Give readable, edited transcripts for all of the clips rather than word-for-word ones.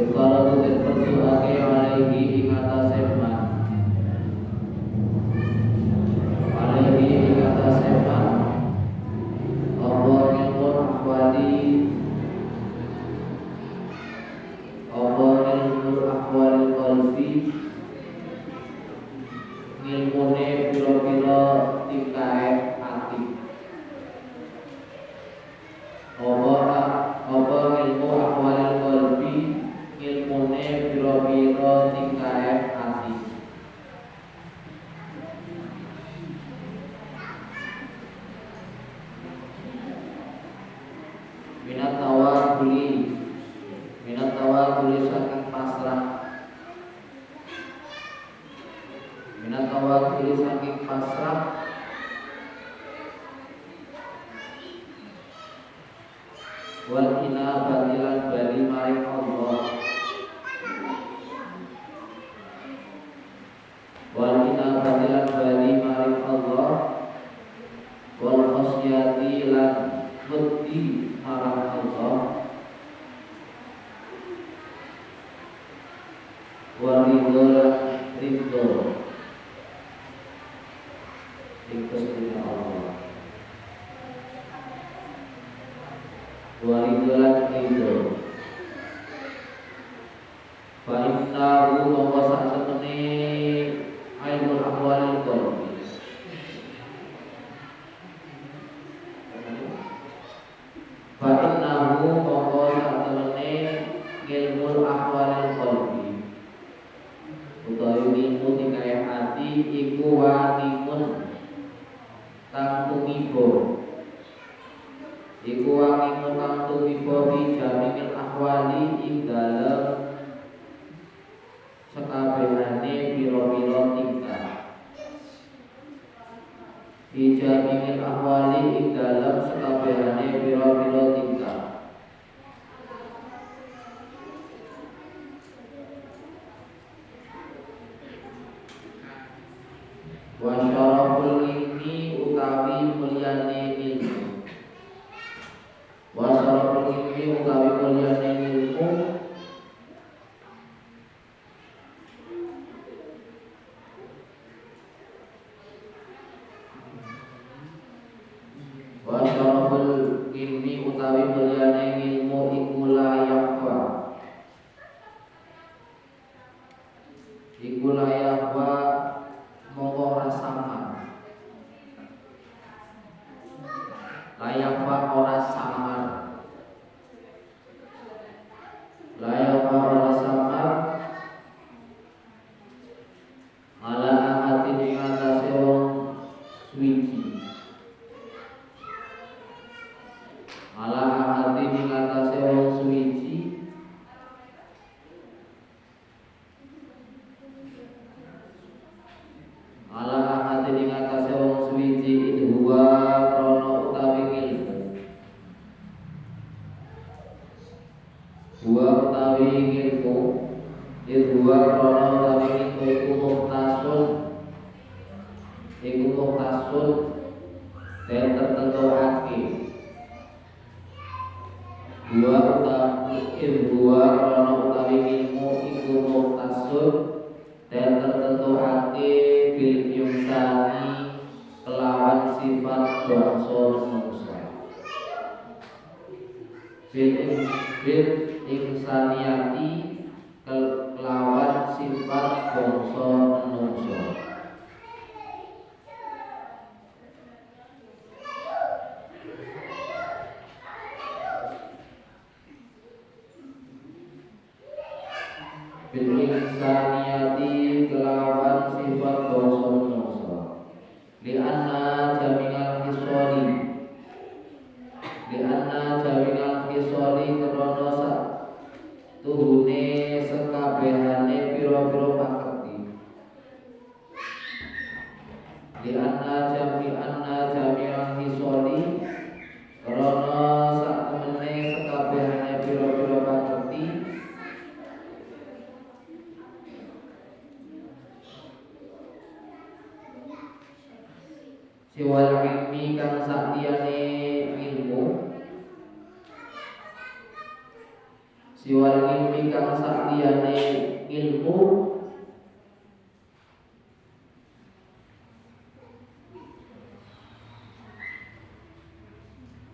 Yukhalatu dan berdoake alaihi ing atase man alaihi ing atase man Allah ilmun ahwali Allah ilmun ahwali qalbi ngilmune pira-pira tingkae ati apa ilmu ahwalil qalbi ilmune pira-pira tingkae ati minat tawakkuli saking pasrah minat tawakkuli saking pasrah wal inabati lan bali maring Allah wal inabati lan bali maring Allah wal khasyati lan wedi marang Allah wa ridho lan ridho Gusti Allah wa ridho lan ridho fa innahu mongko sak temene ilmul ahwalil qalbi fa innahu mongko sak temene ilmul ahwalil qalbi utawi ilmu tingkah hati iku wanimun kang tumibo iku wanimun kang tumibo bi jamil ahwali ing dalem sekabehane pira-pira tingkah bi jamil ahwali ing dalem sekabehane pira-pira tingkah wa syaraful ilmi utawi mulyane ilmu wa syaraful ilmi utawi mulyane ilmu wa syaraful ilmi utawi mulyane ilmu iku layak wa mongko ora samar layak wa ora samar layak wa ora samar ala ahadin ing atase wong suci ala ahadin ing atase wong suci ala ahadin ing atase wong suci idhuwa krono utawi ilmu huwa utawi ilmu idhuwa krono utawi ilmu iku muhtasun dan tertentuake huwa krono utawi ilmu iku muhtasun dan tertentuake bil insani kelawan sifat bangsa manusia bil insaniyati kelawan sifat bangsa manusia bil insaniyati kelawan sifat bangsa manusia li anna jaminal hisoli krono sak tuhune sekabehane pira-pira pakerti li anna jaminal hisoli krono sak temene sekabehane pira-pira pakerti siwal ilmi kang sakliyane ilmu siwal ilmi kang sakliyane ilmu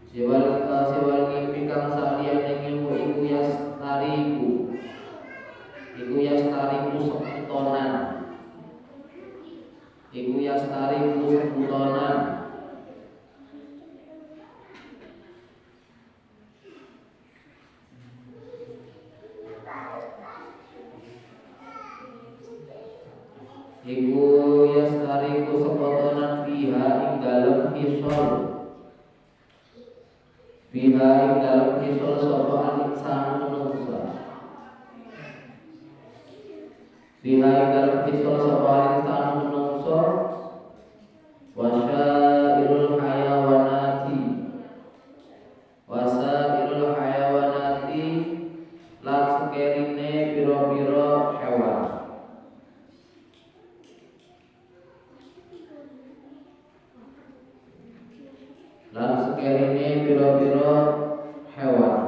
siwal ilmi kang sakliyane ilmu iku yastariku sebutonan biha ing dalem hisol sapa al-insan manungsa biha ing dalem hisol sapa al-insan manungsa wasairul hayawanati lan sekerine pira-pira hewan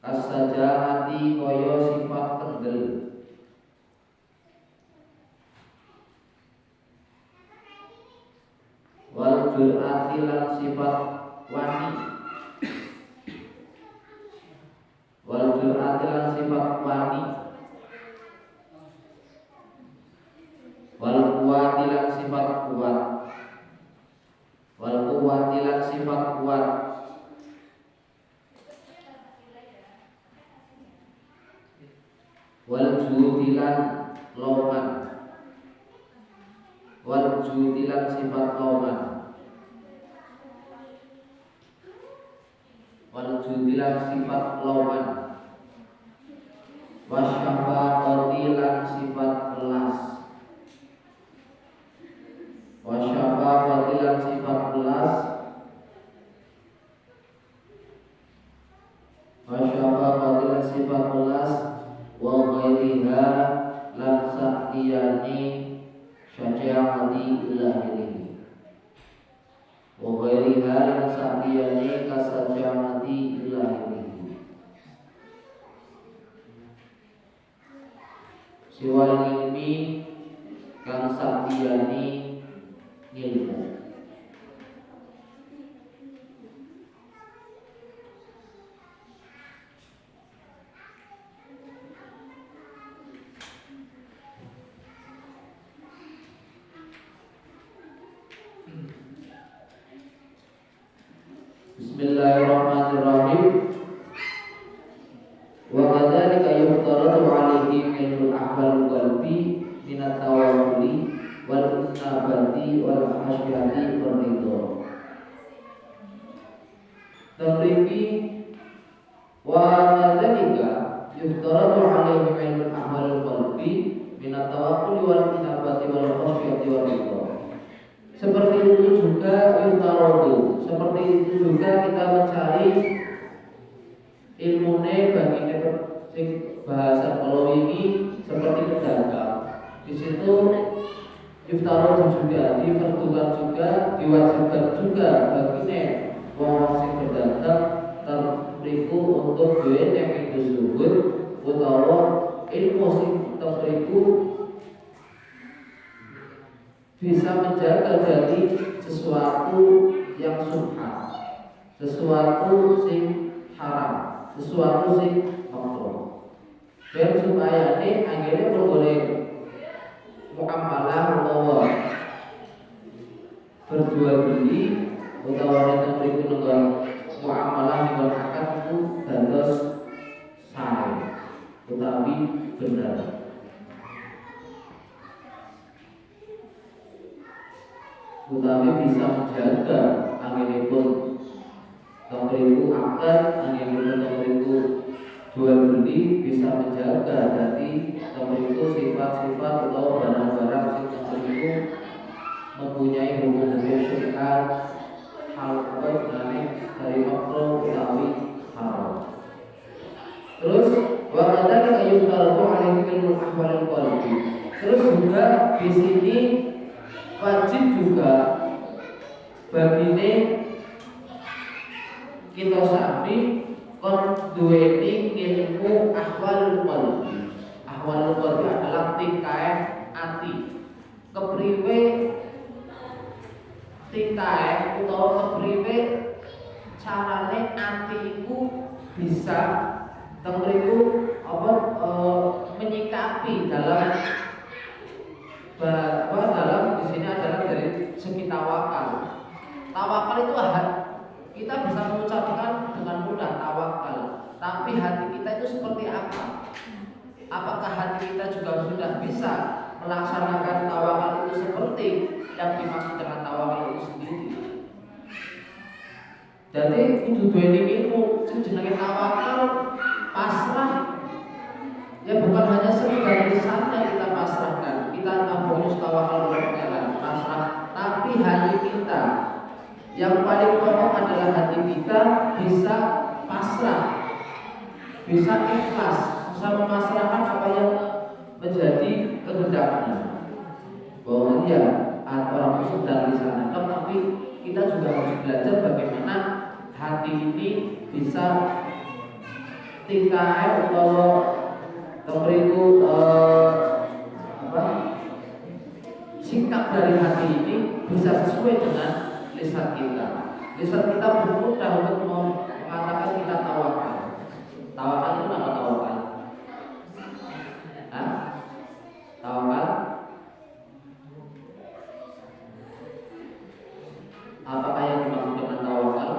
kasajamati kaya sifat kendel wal jur'ati lan sifat wani wal quwwati lan sifat kuat wal judilan sifat loman wasyafaqati lan sifat belas wa ghairiha lan saktiyani syaja'ati ilahiri kasaja'ati ilahiri siwal ilmi kang saktiyani ilmu Bismillahirrahmanirrahim. Wa kadzalika yuftaradu 'alaihi ilmul ahwal qalbi min at-tawakkuli wal isnabati wal hasyati wal ridha. Tabriki wa kadzalika yuftaradu 'alaihi ilmul ahwal qalbi min at-tawakkuli wal isnabati wal hasyati wal ridha. Seperti itu juga yuftaradu, seperti itu juga kita mencari ilmune bagi bahasa kalau ini seperti pedagang. Di situ yuftaradu juga, diperlukan juga, diwajibkan juga bagi wong sing berdagang terliku untuk duit yang itu subur utawa ilmu sing terliku bisa menjaga dari sesuatu yang subhan, sesuatu sing haram, sesuatu sing makruh. Dan supaya ini akhirnya boleh muamalah utawa berjual beli utawa nek mriku nunggu muamalah dengan akad itu dados sae utawi benar. Utawi bisa menjaga anginipun temriku akad, anginipun temriku jual beli bisa menjaga dari temriku sifat-sifat atau barang-barang sing temriku mempunyai hubungan syariat hal dari makruh utawi haram. Terus wa kadzalika tamriru ahwalul qalbi. Terus juga di sini wajib juga bagine kita sami kon duweni ilmu ahwalul qalbi. Ahwalul qalbi adalah tingkah ati. Kepriwe tingkah utawa kepriwe carane ati iku bisa temriku menyikapi dalam dalam di sini adalah dari segi tawakal. Tawakal itu kita bisa mengucapkan dengan mudah tawakal, tapi hati kita itu seperti apa? Apakah hati kita juga sudah bisa melaksanakan tawakal itu seperti yang dimaksud dengan tawakal itu sendiri? Jadi kudu duweni ilmu sing jenenge tawakal, pasrah. Ya bukan hanya sekedar lisannya kita pasrahkan, kita bonus tawakal kepada pasrah, tapi hati kita yang paling pokok adalah hati kita bisa pasrah, bisa ikhlas, bisa memasrahkan apa yang menjadi kehendaknya. Bahwa dia orang itu sedang lisannya, tapi kita juga harus belajar bagaimana hati ini bisa tingkah atau berikut sikap dari hati ini bisa sesuai dengan lisan kita. Lisan kita bermudah untuk mengatakan kita tawakal. Tawakal itu apa tawakal? Tawakal apakah yang dimaksud dengan tawakal?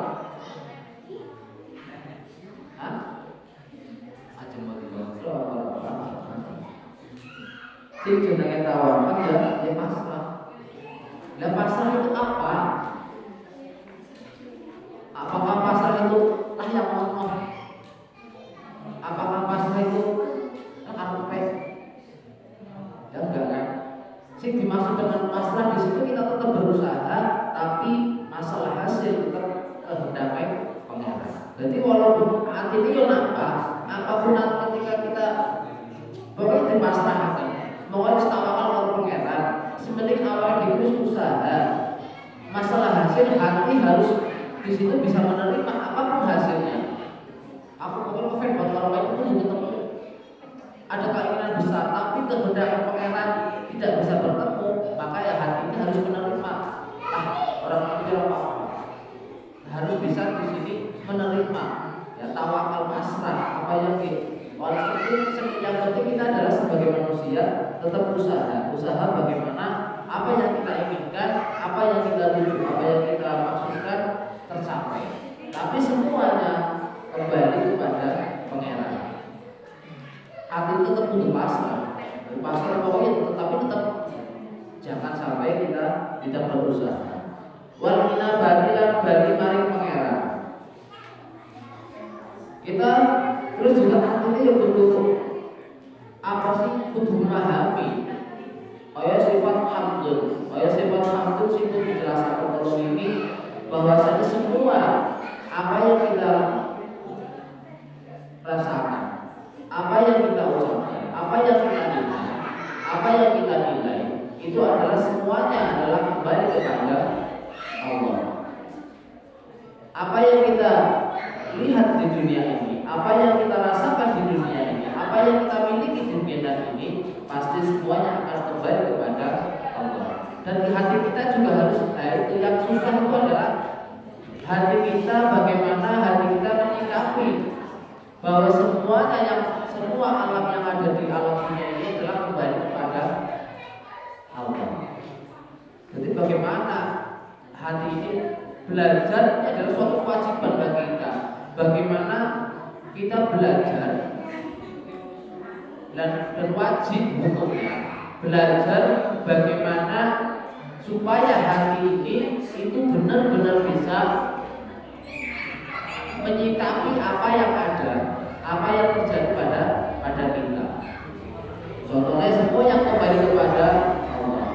Sing jenenge tawakal ya pasrah. Lah pasrah itu apa? Apakah pasrah itu yang ngomong? Apakah pasrah itu karpet? Ya enggak kan? Sing dimaksud dengan pasrah di situ kita tetap berusaha, tapi masalah hasil tetap kehendak Pangeran. Jadi walaupun hati ini yo nampak, apapun ketika kita pokoknya dipasrahkan. Mau tawakal kalau Pangeran, sementing awal diberi usaha. Masalah hasil hati harus di situ bisa menerima apapun hasilnya. Aku pokoknya ngefans buat orang lain itu ketemu. Ada keinginan besar, tapi kehendak Pangeran tidak bisa bertemu, maka ya hati ini harus menerima. Orang itu apa? Harus bisa di sini menerima. Ya tawakal pasrah apa yang walaupun yang penting kita adalah sebagai manusia tetap usaha bagaimana apa yang kita inginkan, apa yang kita tuju, apa yang kita maksudkan tercapai. Tapi semuanya kembali kepada Pangeran. Hati itu tetap butuh pasrah pokoknya tetapi tetap jangan sampai kita tidak berusaha. Wal minabati lan bali maring Pangeran. Kita terus juga artinya yang butuh apa sih? Butuh memahami. Sifat hamdun itu dijelaskan kalau ini bahwasanya semua apa yang kita rasakan, apa yang kita ucapkan, apa yang kita nilai, apa yang kita nilai itu adalah semuanya adalah kembali kepada Allah. Apa yang kita lihat di dunia ini, apa yang kita rasakan di dunia ini, apa yang kita miliki di dunia ini, pasti semuanya akan kembali kepada Allah. Dan di hati kita juga harus itu yang susah itu adalah hati kita, bagaimana hati kita menyikapi bahwa semua alam yang ada di alam dunia ini adalah kembali kepada Allah. Jadi bagaimana hati ini belajar adalah suatu kewajiban bagi kita. Bagaimana kita belajar dan wajib hukumnya belajar bagaimana supaya hati ini itu benar-benar bisa menyikapi apa yang ada, apa yang terjadi pada kita. Contohnya semua yang kembali kepada Allah.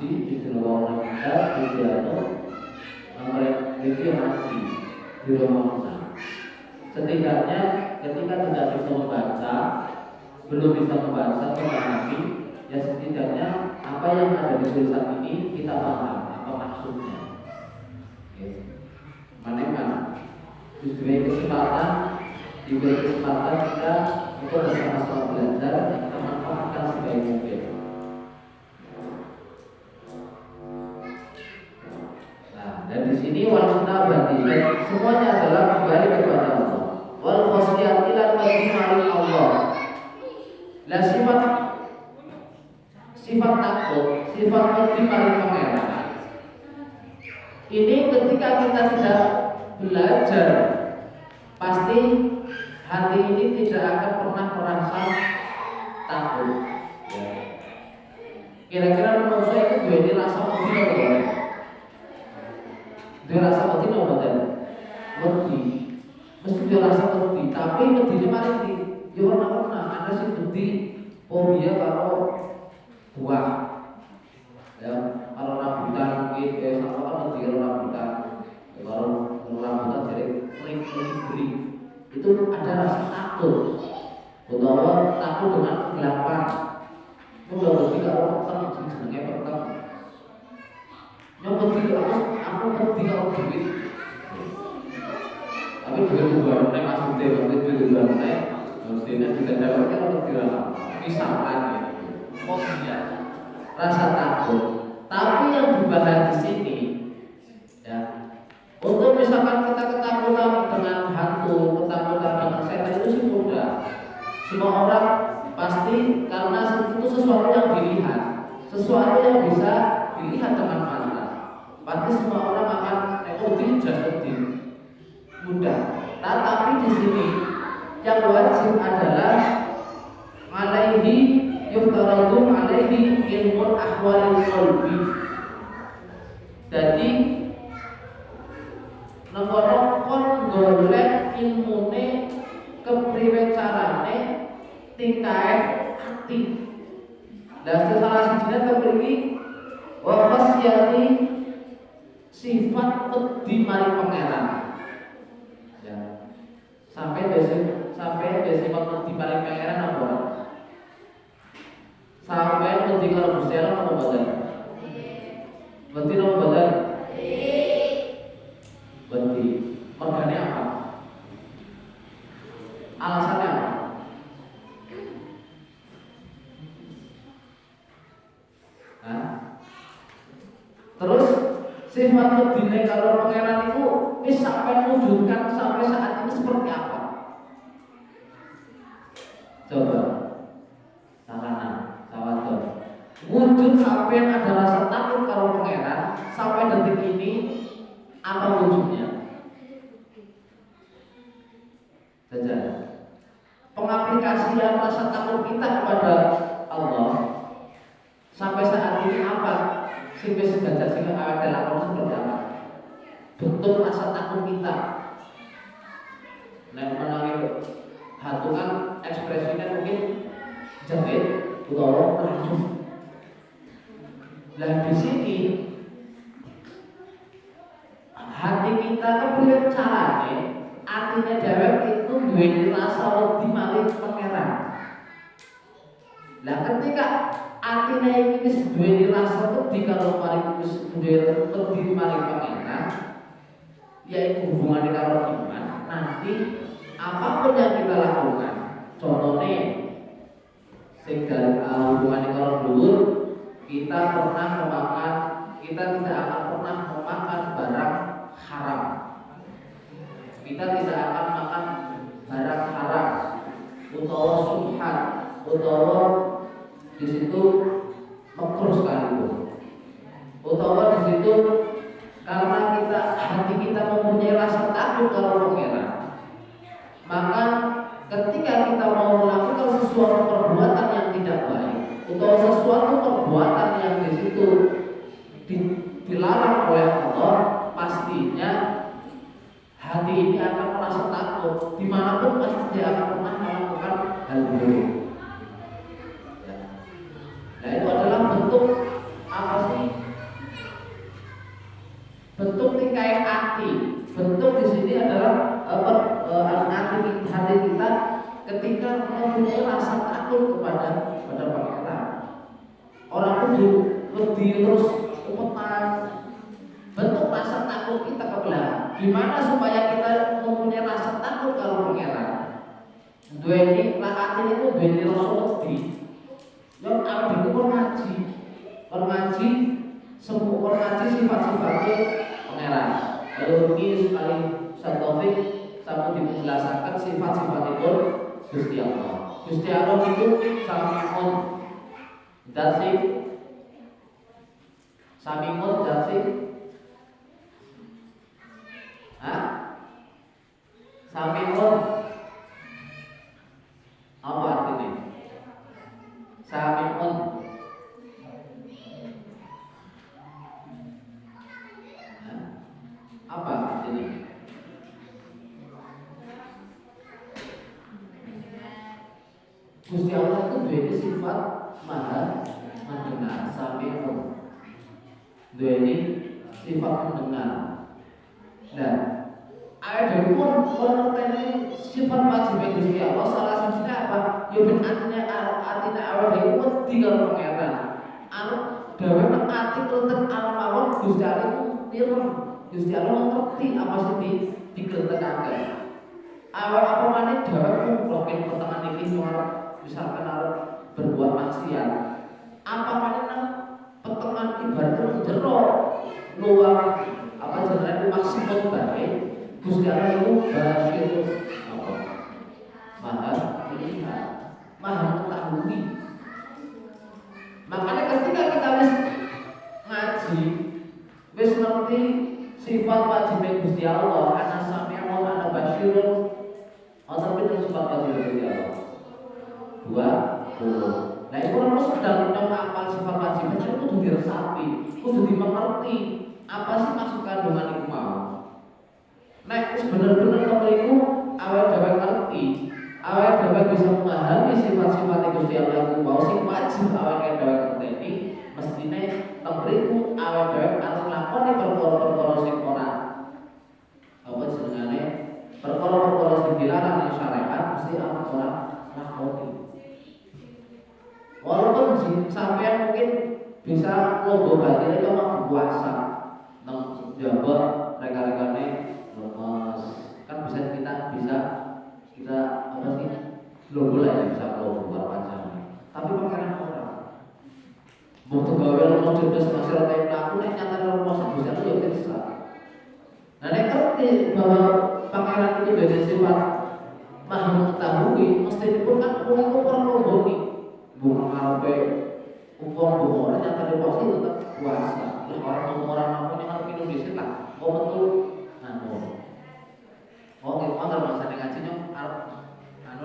ngaji di rumah kita di piano mereka ngaji di rumah kita. Setidaknya ketika tidak bisa membaca, belum bisa membaca atau memahami, ya setidaknya apa yang ada di tulisan ini kita paham apa maksudnya. Mana diberi kesempatan kita untuk bersama-sama belajar dan kita manfaatkan sebaik mungkin. Nah, dan di sini wanita berarti semuanya adalah kembali kepada Allah. Wal khosiyati lan mari Allah. Lah sifat takut, sifat wedi maring pangeran. Ini ketika kita tidak belajar, pasti hati ini tidak akan pernah merasa takut. Kira-kira manusia itu dua ini rasa wedi apa? Dua rasa wedi apa dan wedi. Mesti dua rasa wedi, tapi wedi mari di yo ora pernah ada sing wedi fobia kalau buah. Ya, kalau rambutan mungkin sama kan wedi rambutan. Kalau rambutan jadi kering itu ada rasa takut, bahwa takut dengan kegelapan. Itu udah berarti kalau petang, senangnya petang. Yang penting aku penting kalau duit. Tapi duit dua menit maksudnya duit dua menit, maksudnya tidak dapat kalau tidak misalkan ya, fobia, rasa takut. Tapi yang dibahas di sini, ya. Untuk misalkan kita ketakutan dengan hantu, ketakutan dengan setan itu sih mudah. Semua orang pasti karena itu sesuatu yang dilihat, sesuatu yang bisa dilihat dengan mata. Pasti semua orang akan jadi mudah. Tetapi di sini yang wajib adalah alaihi yuftaradu alaihi ilmu ahwalil qalbi. Jadi nomor kon golek ilmune kepriwe carane tingkae ati. Dan salah sijine kepriki wa khasyati sifat wedi maring pangeran. Ya. Sampai sifat wedi maring pangeran apa? Sampai wedi karo Gusti Allah apa boten? Wedi apa boten? Wedi. Mergane apa? Alasannya apa? Hah? Terus sifat wedine karo pangeran itu wis sampai wujudkan sampai saat ini seperti apa? Coba. Sarana, sawadon. Wujud sampai ada rasa takut karo pangeran sampai detik ini apa wujudnya? Saja. Pengaplikasian rasa takut kita kepada Allah sampai saat ini apa? Sing wis sejajar sing awake lakon seperti apa? Bentuk rasa takut kita. Nek menawi hatungan ekspresinya mungkin jahit utawa racun. Lah di sini hati kita kepriye carane atine dhewek itu duweni rasa wedi maring pangeran. Lah ketika atine iki wis duweni rasa wedi karo maring wis duwe wedi maring pangeran, yaitu hubungannya karo iman, nanti apapun yang kita lakukan, contohnya sing hubungannya karo dhuwur, kita tidak akan pernah memakan barang haram. Kita tidak akan makan barang haram, utawa subhan, utawa di situ makruh sekalipun, utawa di situ karena hati kita mempunyai rasa takut kalau pangeran, maka ketika kita mau melakukan sesuatu perbuatan yang tidak baik, atau sesuatu perbuatan yang di situ dilarang oleh Allah, pastinya hati ini akan merasa takut. Dimanapun pasti dia akan pernah melakukan hal buruk. Ya. Nah itu adalah bentuk apa sih? bentuk tingkai hati. Bentuk di sini adalah hati kita ketika mempunyai rasa takut kepada Pangeran. Orang itu lebih terus umetan. Bentuk rasa takut kita kebelah. Gimana supaya kita mempunyai rasa takut kalau Pangeran? Dua ini hati itu dua ini rasa lebih. Yang ada itu ngaji sifat-sifatnya Pangeran. Lalu ini sekali Taufik sama dimenjelasakan sifat-sifat itu Gusti Allah. Gusti Allah itu Sami'un Dasik, Sami'un Dasik, Sami'un apa artinya? Sami'un apa artinya? Gusti Allah itu dua sifat maha mendengar, Sami'un. Dua ini sifat mendengar. Dan ada pun pengertian sifat wajib Gusti Allah salah satunya apa? Ya ben artinya awal dari wedi karo Pangeran. Anu dhewe nang ati kleten alam mawon Gusti Allah itu pireng. Gusti Allah ngerti apa sih dikletekake. Awal apa maneh dhewe mungkin pertengahan iki misalkan harus berbuat maksiat. Apa maneh nang pertengahan ibarat jero luar apa jenenge maksimal bae. Gusti Allah itu basir apa? Maha melihat, maha mengetahui. Makanya ketika kita wis ngaji, wis ngerti sifat wajib Gusti Allah, ana sami'un, ana basyirun, ana pinten sifat wajib Gusti Allah. 20. Nah itu orang sedang apal sifat wajib itu kudu diresapi, kudu dimengerti apa sih maksud kandungan itu mau. Nah bener-bener kemeriku awal dhewe ngerti, awal dhewe bisa memahami sifat-sifat Gusti Allah itu mau sing wajib awal dhewe ngerti, mestine kemeriku awal dhewe arep nglakoni perkara-perkara sing ora apa jenengane perkara-perkara sing dilarang ning syariat mesti ana ora lakoni. Walaupun sampean mungkin bisa logo batinnya cuma puasa, nang jabat rekan-rekane lemes, kan kita apa sih logo lah ya bisa logo macam. Tapi Pangeran orang, mau gawe lemes cerdas masih rata pelaku nek nyata lemes bisa tuh ya bisa. Nah nek ngerti bahwa Pangeran itu dari sifat maha mengetahui, mesti pun kan orang logo nih. Bukan ngarepe umpama nyata deposit tetap puasa. Lah orang yang harus minum dhisik lah. Oh betul. Oh gitu masa ngaji nyong arep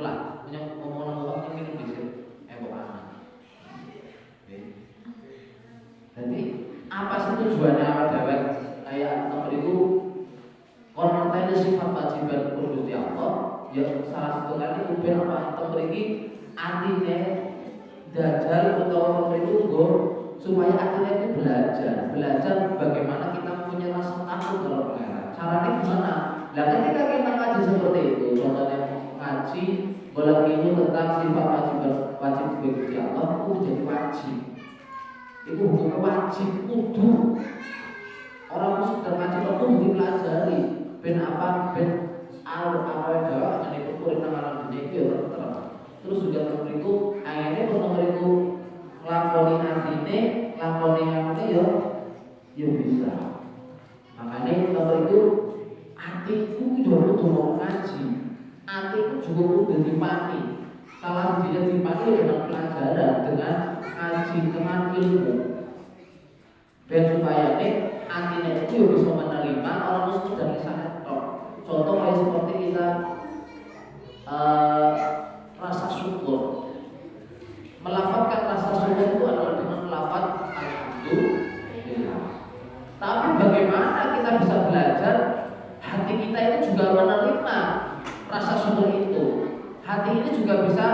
lah, nyong ngomong minum dhisik. Pokoknya. Jadi apa sih tujuannya awal dhewe kayak nomor itu konten sifat wajiban Gusti Allah ya salah satu kali ben apa nomor iki artinya Dajjal atau itu supaya akhirnya itu belajar bagaimana kita punya rasa takut kalau Pangeran. Caranya gimana? Nah ketika kita ngaji seperti itu, contohnya ngaji boleh ilmu tentang sifat wajib Gusti Allah itu menjadi wajib. Itu hukumnya wajib kudu. Orang sudah ngaji itu dipelajari. Ben apa? Ben awal dakwah yang diukur nang alam dunia itu ya terus. Terus juga memberiku akhirnya memberiku lakoni atine, lakoni amane yo bisa. Makanya memberiku atiku juga kudu ngaji. Atiku juga kudu dipani. Salah dia dipani dengan pelajaran, dengan ngaji, dengan ilmu. Dan supaya atine itu bisa menerima orang muslim dari sana. Contoh kayak seperti kita rasa syukur. Melafazkan rasa syukur itu adalah dengan melafaz alhamdulillah. Tapi bagaimana kita bisa belajar hati kita itu juga menerima rasa syukur itu. Hati ini juga bisa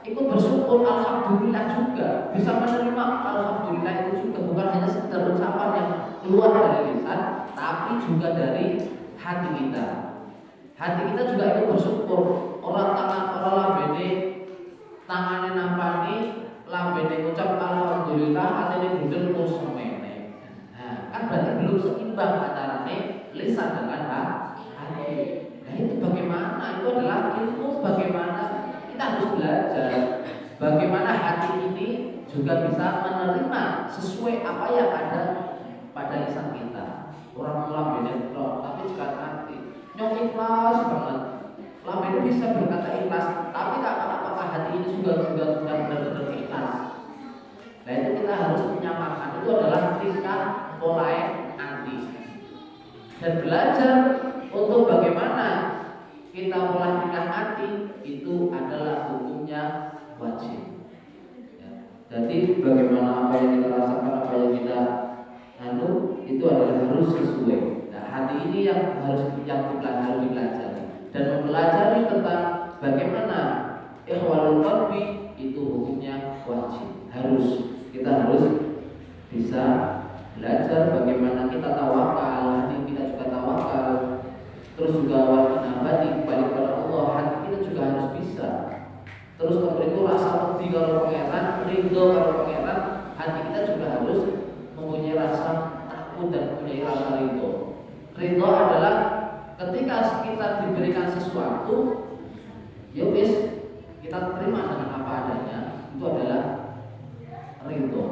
ikut bersyukur alhamdulillah juga. Bisa menerima alhamdulillah itu juga bukan hanya sekedar ucapan yang keluar dari lisan, tapi juga dari hati kita. Hati kita juga itu bersyukur. Orang lambene tangane nampani, lambene ngucap alhamdulillah, atine bundel terus semene. Nah, kan berarti belum seimbang antara lisan dengan hati. Nah, itu bagaimana? Itu adalah ilmu bagaimana kita harus belajar bagaimana hati ini juga bisa menerima sesuai apa yang ada pada lisan kita. Orang lambene tapi sekarang hati nyong ikhlas banget. Lambene bisa berkata ikhlas, tapi apakah hati ini sudah benar-benar ikhlas? Nah, itu kita harus menyamakan. Itu adalah tingkah mulai anti dan belajar untuk bagaimana kita mulai tingkah hati itu adalah hukumnya wajib. Ya. Jadi bagaimana apa yang kita rasakan, apa yang kita itu adalah harus sesuai. Nah, hati ini yang harus dipelajari dan mempelajari tentang bagaimana ikhwalul qalbi itu hukumnya wajib. Kita harus bisa belajar bagaimana kita tawakal, hati kita juga tawakal. Terus juga wajib nabati kembali kepada Allah, hati kita juga harus bisa. Terus seperti itu rasa wedi kalau pangeran, ridho kalau pangeran, hati kita juga harus mempunyai rasa takut dan mempunyai rasa ridho. Ridho adalah ketika kita diberikan sesuatu, ya wis kita terima dengan apa adanya, itu adalah ridho.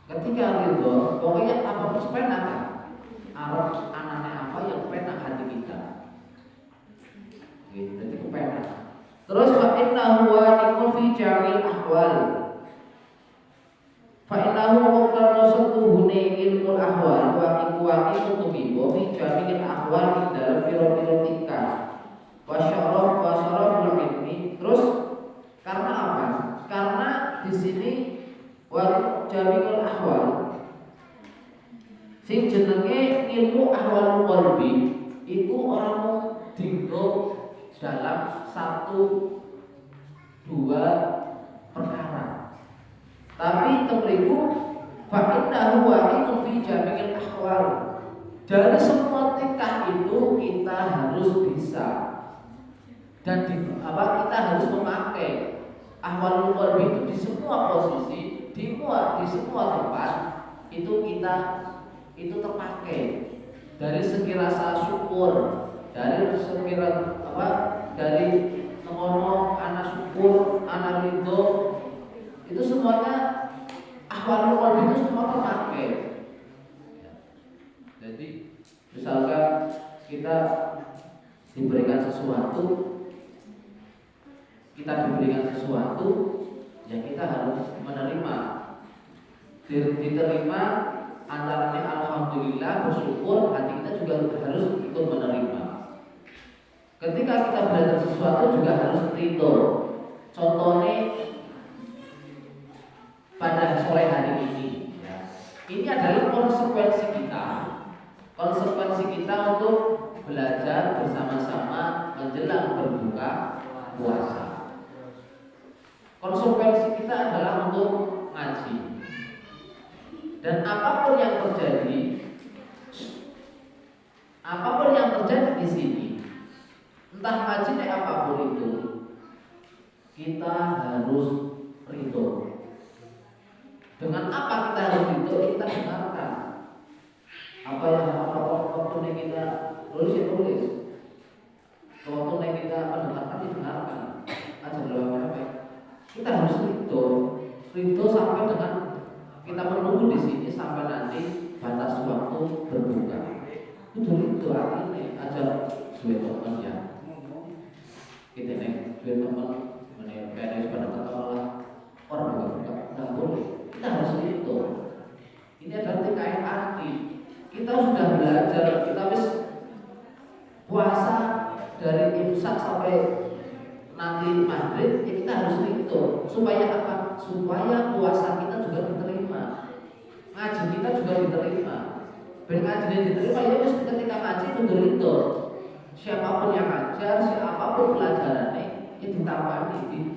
Ketika ridho, pokoknya apa harus penak, arah anaknya apa yang penak hati kita, gitu, jadi kepenak. Terus fa innahu wa'ikun fi jamil ahwal. Fa innahu muqtarna satuhune ilmul ahwal wa iku tubibo fi jamil ahwal ing dalam piro-piro tingkah. Wa syaraf ilmi. Terus karena apa? Karena di sini wa jamil ahwal sing jenenge ilmu ahwal qalbi iku orang dinggo dalam 1-2 perkara. Tapi temriku fa innahu wa'ikun fi jami'il ahwal. Dari semua tingkah itu kita harus bisa dan kita harus memakai ahwalul qalbi itu di semua posisi, di semua tempat itu kita itu terpakai. Dari segi rasa syukur, dari segi dari mengono anak syukur, anak ridho, itu semuanya ahwalul qalbi itu semua terpakai. Jadi misalkan kita diberikan sesuatu, ya kita harus menerima. Diterima antaranya alhamdulillah, bersyukur, hati kita juga harus ikut menerima. Ketika kita belajar sesuatu juga harus ridho. Contohnya pada sore hari ini, ya. Ini adalah konsekuensi kita untuk belajar bersama-sama menjelang berbuka puasa. Konsekuensi kita adalah untuk ngaji. Dan apapun yang terjadi di sini, entah ngaji apapun itu, kita harus ridho. Dengan apa kita harus ridho? Kita dengarkan apa waktu kita tulis. Waktu kita mendengarkan didengarkan. Aja apa? Kita harus ridho sampai dengan kita menunggu di sini sampai nanti batas waktu berbuka. Itu artinya aja suwe teman ya. Kita nih suwe teman meneres pada kata orang berbuka nggak boleh. Kita harus itu. Ini adalah tingkah arti. Kita sudah belajar, kita wis puasa dari imsak sampai nanti maghrib, ya kita harus itu. Supaya apa? Supaya puasa kita juga diterima, ngaji kita juga diterima. Ben ngaji diterima, ya wis ketika ngaji kudu itu. Siapapun yang ngajar, siapapun pelajarannya, ya ditambani.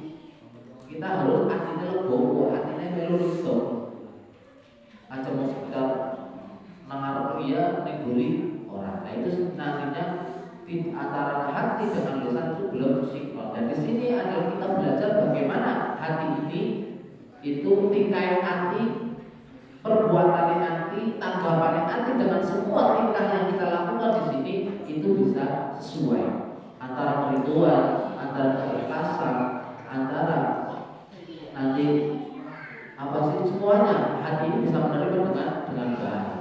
Kita harus hatinya legowo, hatinya melu itu. Aja mau sekedar nangarep diberi orang. Nah itu nantinya antara hati dengan lisan itu belum sinkron. Dan di sini adalah kita belajar bagaimana hati ini itu tingkai hati, perbuatan hati, tanggapan hati dengan semua tingkah yang kita lakukan di sini itu bisa sesuai antara kerinduan, antara keikhlasan, antara nanti apa sih semuanya hati ini bisa menerima dengan baik.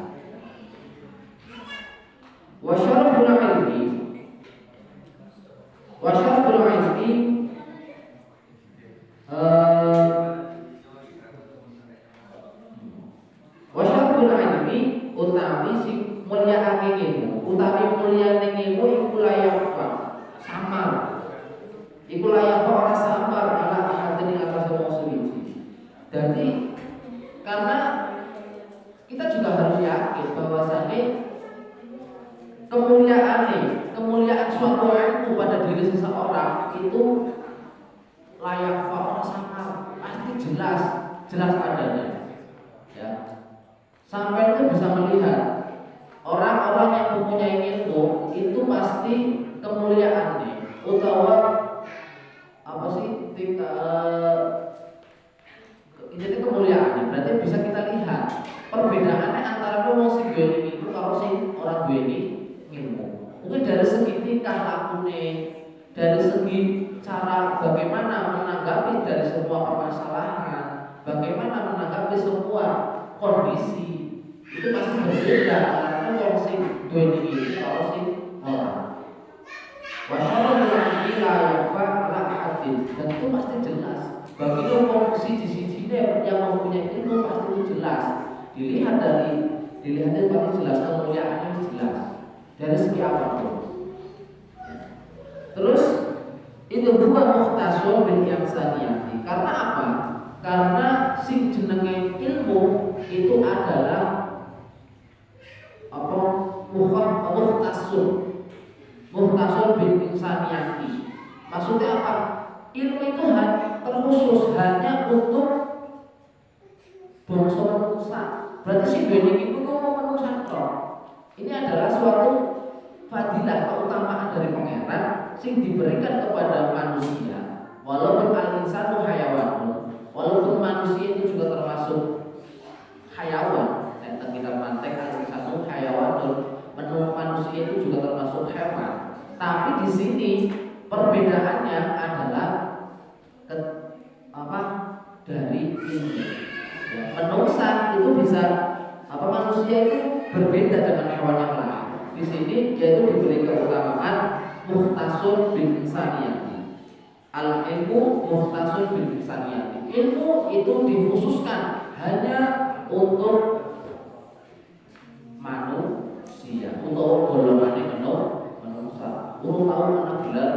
Wasyaraful ilmi wasyaraful ilmi wasyaraful ilmi utami si mulia ilmu, utami mulia ilmu iku layak samar, iku layak ora samar ala ahadin atas wong suci. Jadi karena kita juga harus yakin bahwasanya kemuliaan suatu ilmu pada diri seseorang itu layak orang samar, pasti jelas adanya. Ya. Sampai itu bisa melihat orang-orang yang mempunyai ilmu itu pasti kemuliaannya utawa apa sih jadi kemuliaannya berarti bisa kita lihat perbedaannya antara wong sing duwe ilmu karo sing orang duwe ilmu. Mungkin dari segi tingkah lakune, dari segi cara bagaimana menanggapi dari semua permasalahan, bagaimana menanggapi semua kondisi itu pasti berbeda karena wong sing duwe ilmu karo sing orang. Wasyarul ilmi la yafa ala ahadin, dan itu pasti jelas bagi wong siji-siji yang mempunyai ilmu pasti itu jelas. Dilihat paling jelas kemuliaannya jelas dari segi apapun. Terus itu dua mukhtasun bil ihsaniyati. Karena apa? Karena sing jenenge ilmu itu adalah apa? Mukhtasun bil ihsaniyati. Maksudnya apa? Ilmu itu terkhusus hanya untuk bangsa manusia. Berarti si bening itu kok manusia tok. Ini adalah suatu fadilah keutamaan dari pangeran sing diberikan kepada manusia. Walaupun al-insanu hayawanun, walaupun manusia itu juga termasuk hayawan. Dan kita mantek al-insanu hayawanun, menurut manusia itu juga termasuk hewan. Tapi di sini perbedaannya adalah dari ilmu. Manusia itu bisa manusia itu berbeda dengan hewan yang lain. Di sini yaitu diberi keutamaan mukhtasun bil insaniyati. Al ilmu mukhtasun bil insaniyati. Ilmu itu dikhususkan hanya untuk manusia, untuk golongan manusia. Tahu anak gelar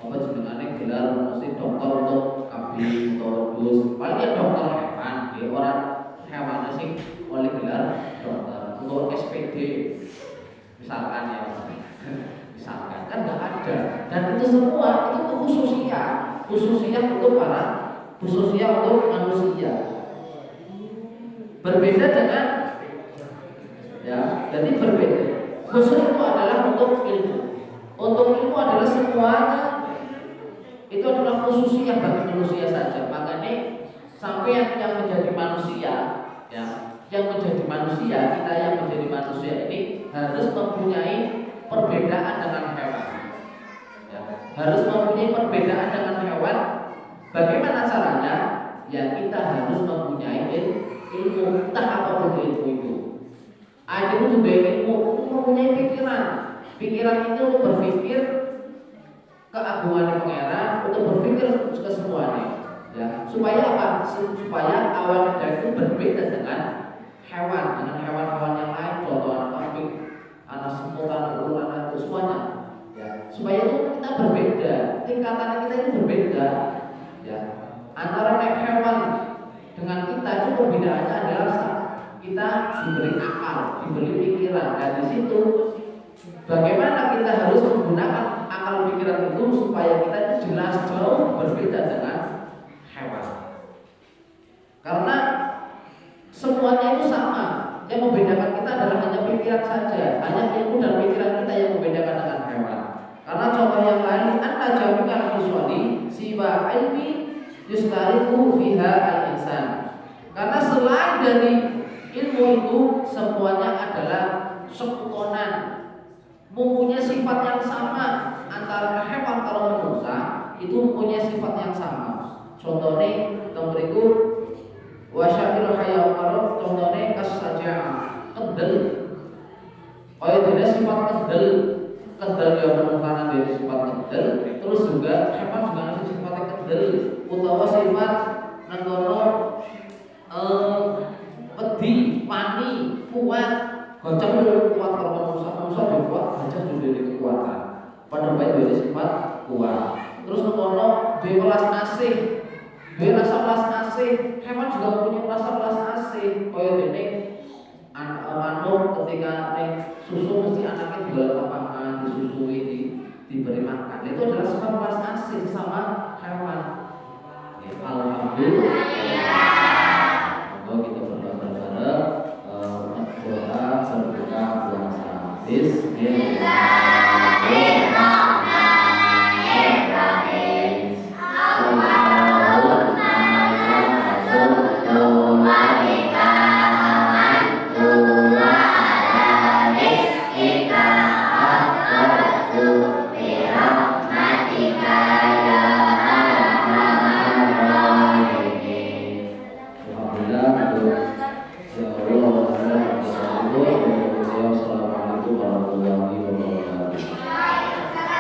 apa jenengane gelar mesti dokter untuk kabin atau dus. Paling dokter hewan, dia orang hewan sing oleh gelar dokter untuk SPD misalkan ya, misalkan kan nggak ada. Dan itu semua itu khususnya untuk manusia. Berbeda dengan jadi berbeda. Khusus itu adalah untuk ilmu. Untuk ilmu adalah semuanya itu adalah khususnya bagi manusia saja. Makanya sampai yang menjadi manusia, yang menjadi manusia, kita yang menjadi manusia ini harus mempunyai perbedaan dengan hewan. Harus mempunyai perbedaan dengan hewan. Bagaimana caranya? Ya kita harus mempunyai ilmu, entah apapun ilmu itu. Ada itu juga ilmu untuk mempunyai pikiran. Pikiran itu untuk berpikir keagungan pangeran, untuk berpikir ke semuanya. Supaya apa? Supaya awal kita itu berbeda dengan hewan-hewan yang lain. Contoh kambing, anak semut, anak ular, anak semuanya. Supaya itu kita berbeda, tingkatan kita itu berbeda. Antara hewan dengan kita itu perbedaannya adalah kita diberi akal, diberi pikiran. Dan di situ bagaimana kita harus menggunakan akal pikiran itu supaya kita itu jelas jauh berbeda dengan hewan. Karena semuanya itu sama. Yang membedakan kita adalah hanya pikiran. pikiran saja, hanya ilmu dan pikiran kita yang membedakan dengan hewan. Karena contoh yang lain, anna jami'al visuali siwa ilmi yustariku fiha al-insan. Karena selain dari ilmu itu semuanya adalah sekutonan, mempunyai sifat yang sama antara hewan kalau manusia itu mempunyai sifat yang sama. Contohnya yang berikut wasyakil hayawan, contohnya kasaja'ah, kendel. Kaya dene sifat kendel yang menemukan dari sifat kendel, terus juga hewan juga ada sifat kendel utawa sifat nenggono pedih, wani, kuat. Gajah itu kuat kalau manusia juga kuat, gajah juga ada kekuatan. Pada baik dari sifat kuat. Terus nenggono dia welas asih, dia rasa welas asih. Hewan juga punya rasa welas asih. Kaya dene manuk ketika susu mesti anaknya juga lapangan disusui, diberi makan. Itu adalah sifat welas asih sama hewan. Alhamdulillah.